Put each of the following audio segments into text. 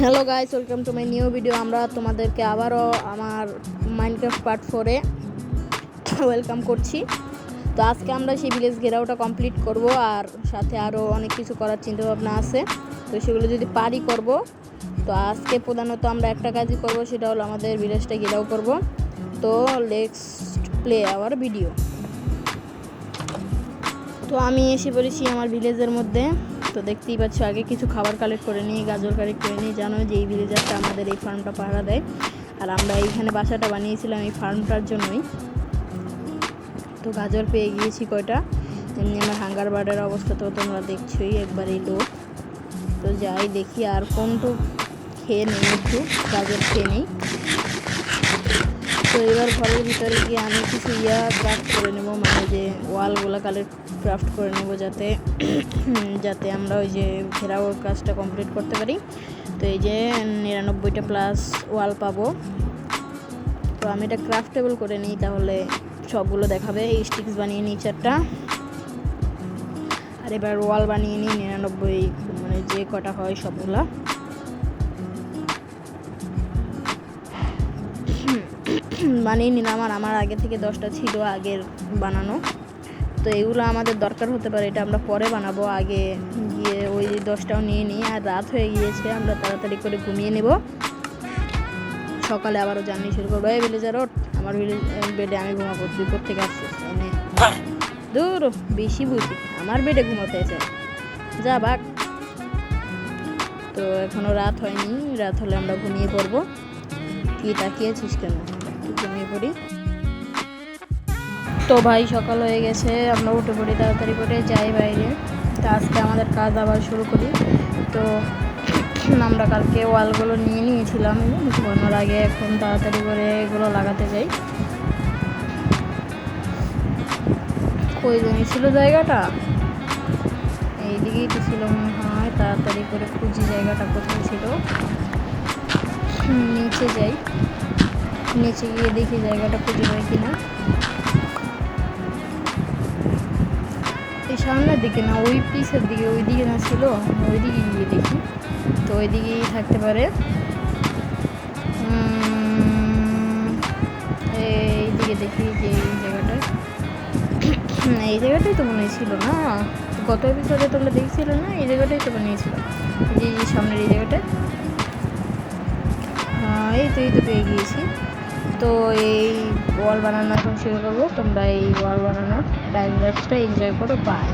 Hello guys, welcome to my new video. আমরা তোমাদেরকে আবারও আমার মাইনক্রাফট পার্ট 4-এ ওয়েলকাম করছি। তো আজকে আমরা সেই ভিলেজ ঘেরাওটা কমপ্লিট করব, আর সাথে আরও অনেক কিছু করার চিন্তাভাবনা আছে। তো সেগুলো যদি পারি করব। তো আজকে প্রধানত আমরা একটা কাজই করব, সেটা হলো আমাদের ভিলেজটা ঘেরাও করব। তো লেটস প্লে আওয়ার ভিডিও। তো আমি এসে পড়েছি আমার ভিলেজের মধ্যে। তো দেখতেই পাচ্ছ, আগে কিছু খাবার কালেক্ট করে নিই, গাজর কালেক্ট করে নিই। জানো যে এই ভিলেজারটা আমাদের এই ফার্মটা পাহারা দেয়, আর আমরা এইখানে বাসাটা বানিয়েছিলাম এই ফার্মটার জন্যই। তো গাজর পেয়ে গিয়েছি কয়টা। এমনি আমার হাঙ্গার বার্ডের অবস্থা তো তোমরা দেখছোই, একবারেই লো। তো যাই দেখি আর কোনটু খেয়ে নেই, একটু গাজর খেয়ে নেই। তো এবার ঘরের ভিতরে গিয়ে আমি কিছু ক্রাফট করে নেবো, মানে যে ওয়ালগুলো ক্রাফট করে নেবো, যাতে আমরা ওই যে ঘেরাওর কাজটা কমপ্লিট করতে পারি। তো এই যে 99টা প্লাস ওয়াল পাবো। তো আমি এটা ক্রাফটেবল করে নিই, তাহলে সবগুলো দেখাবে। এই স্টিক্স বানিয়ে নিই 4টা, আর এবার ওয়াল বানিয়ে নিই 99, মানে যে কটা হয় সবগুলা। বানিয়ে নিলাম, আর আমার আগে থেকে 10টা ছিল আগের বানানো। তো এগুলো আমাদের দরকার হতে পারে, এটা আমরা পরে বানাবো। আগে গিয়ে ওই 10টাও নিয়ে নিই। আর রাত হয়ে গিয়েছে, আমরা তাড়াতাড়ি করে ঘুমিয়ে নেব, সকালে আবারও জার্নি শুরু করবো। এই ভিলেজার রোড, আমার বেডে আমি ঘুমাবো। তুই কোথেকে আসছিস? এনে দূর, বেশি বুঝি, আমার বেডে ঘুমাতে চাই, যা বাঘ। তো এখনও রাত হয়নি, রাত হলে আমরা ঘুমিয়ে পড়বো। কি তাকিয়েছিস কেন? ঘুমিয়ে পড়ি। তো ভাই, সকাল হয়ে গেছে, আমরা উঠে পড়ি, তাড়াতাড়ি করে যাই বাইরে। তো আজকে আমাদের কাজ আবার শুরু করি। তো আমরা কালকে ওয়ালগুলো নিয়ে নিয়েছিলাম ঘুমানোর আগে, এখন তাড়াতাড়ি করে এগুলো লাগাতে যাই। কই জানি ছিল জায়গাটা, এইদিকেই তো ছিল মনে হয়। তাড়াতাড়ি করে খুঁজি জায়গাটা কোথায় ছিল। নিচে যাই, নিচে গিয়ে দেখি জায়গাটা খুঁজে পাই কিনা। এই সামনের দিকে না, ওই পিসের দিকে, ওই দিকে না ছিল, ওই দিকে গিয়ে দেখি। তো ওই দিকেই থাকতে পারে। এই দিকে দেখি যে এই জায়গাটাই তো মনে ছিল না, গত এপিসোডে তোমরা দেখছিলে না, এই জায়গাটাই তো বানিয়েছিল, যে সামনের এই জায়গাটায়। এই তো পেয়ে গিয়েছি। তো এই ওয়াল বানানো এখন শুরু করবো। তোমরা এই ওয়াল বানানো টাইম ল্যাপসটা এনজয় করো। বাই।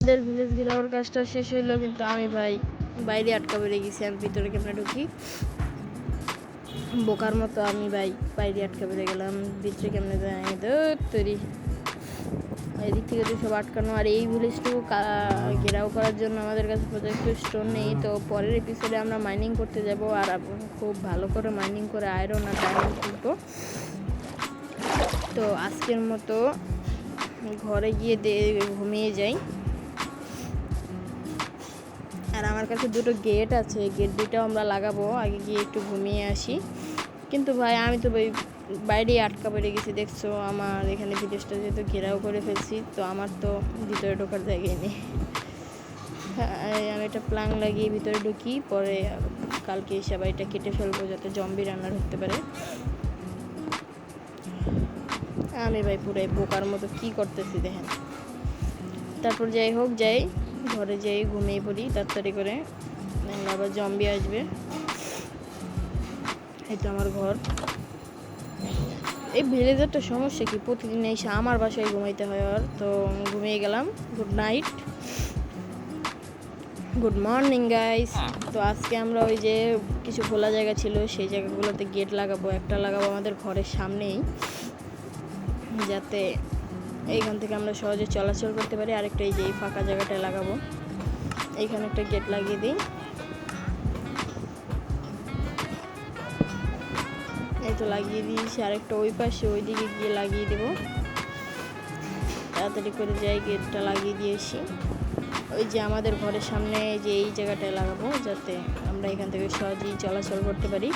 আমাদের ভিলেজ ঘেরাওয়ার কাজটা শেষ হইলো, কিন্তু আমি ভাই বাইরে আটকা পড়ে গেছি। আমি ভিতরে কেমনে ঢুকি, বোকার মতো আমি ভাই বাইরে আটকা পড়ে গেলাম। ভিতরে কেমনে যাই তৈরি। এদিক থেকে তো সব আটকানো। আর এই ভিলেজটুকু ঘেরাও করার জন্য আমাদের কাছে পর্যাপ্ত স্টোন নেই। তো পরের এপিসোডে আমরা মাইনিং করতে যাব, আর খুব ভালো করে মাইনিং করে আয়রন আর ডায়মন্ড তুলবো। তো আজকের মতো ঘরে গিয়ে ঘুমিয়ে যাই। আর আমার কাছে দুটো গেট আছে, গেট দুটাও আমরা লাগাবো। আগে গিয়ে একটু ঘুমিয়ে আসি। কিন্তু ভাই আমি তো বাইরেই আটকা পড়ে গেছি। দেখছো আমার এখানে ভিলেজটা যেহেতু ঘেরাও করে ফেলছি, তো আমার তো ভিতরে ঢোকার জায়গায় নেই। আমি একটা প্লাং লাগিয়ে ভিতরে ঢুকি, পরে কালকে এসে আবার এটা কেটে ফেলবো যাতে জম্বি রান্না ঢুকতে পারে। আমি ভাই পুরাই বোকার মতো কি করতেছি দেখেন। তারপর যাই হোক, যাই ঘরে যাই, ঘুমিয়ে পড়ি তাড়াতাড়ি করে, আবার জম্বি আসবে। এই তো আমার ঘর। এই ভিলেজারটা সমস্যা কি, প্রতিদিন এসে আমার বাসায় ঘুমাইতে হয়। আর তো ঘুমিয়ে গেলাম। Good night, good morning guys. তো আজকে আমরা ওই যে কিছু খোলা জায়গা ছিল সেই জায়গাগুলোতে গেট লাগাবো। একটা লাগাবো আমাদের ঘরের সামনেই, যাতে এইখান থেকে আমরা সহজে চলাচল করতে পারি। আরেকটা এই যে এই ফাঁকা জায়গাটায় লাগাবো, এইখানে একটা গেট লাগিয়ে দিই। এই তো লাগিয়ে দিয়েছি। আরেকটা ওই পাশে ওই দিকে গিয়ে লাগিয়ে দেবো। তাড়াতাড়ি করে যাই, গেটটা লাগিয়ে দিয়েছি। ওই যে আমাদের ঘরের সামনে যে এই জায়গাটায় লাগাবো, যাতে আমরা এখান থেকে সহজেই চলাচল করতে পারি।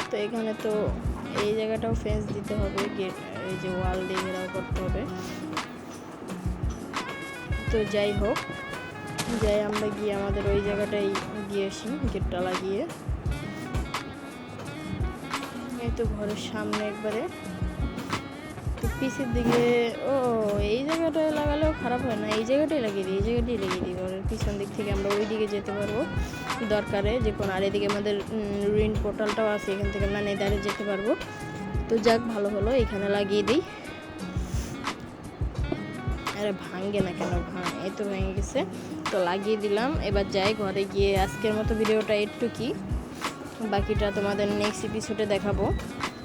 তো এখানে তো এই জায়গাটাও ফেন্স দিতে হবে, গেট এই যে ওয়াল দিয়ে ঘেরাও করতে হবে। তো যাই হোক, যাই আমরা গিয়ে আমাদের ওই জায়গাটায় গিয়ে আসি গেটটা লাগিয়ে। এই তো ঘরের সামনে একবারে। তো পিছের দিকে এই জায়গাটায় লাগালেও খারাপ হয় না, এই জায়গাটাই লাগিয়ে দিই, এই জায়গাটাই লাগিয়ে দিই। ঘরের পিছন দিক থেকে আমরা ওই দিকে যেতে পারবো দরকারে যে কোনো। আর এদিকে আমাদের রুইন পোর্টালটাও আছে, এখান থেকে আমরা নেদারে যেতে পারবো। তো যাক, ভালো হলো, এখানে লাগিয়ে দিই। আরে ভাঙে না কেন, এই তো ভেঙে গেছে। তো লাগিয়ে দিলাম। এবার যাই ঘরে গিয়ে। আজকের মতো ভিডিওটা একটুকুই, বাকিটা তোমাদের নেক্সট এপিসোডে দেখাবো।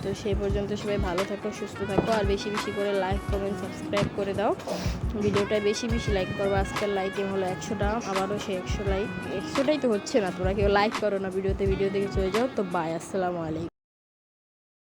তো সেই পর্যন্ত সবাই ভালো থাকো, সুস্থ থাকো, আর বেশি বেশি করে লাইক কমেন্ট সাবস্ক্রাইব করে দাও। ভিডিওটা বেশি বেশি লাইক করবো। আজকের লাইকে হলো 100টা, আবারও সেই 100 লাইক। 100টাই তো হচ্ছে না, তোরা কেউ লাইক করো না, ভিডিও দেখে চলে যাও। তো বাই, আসসালামু আলাইকুম।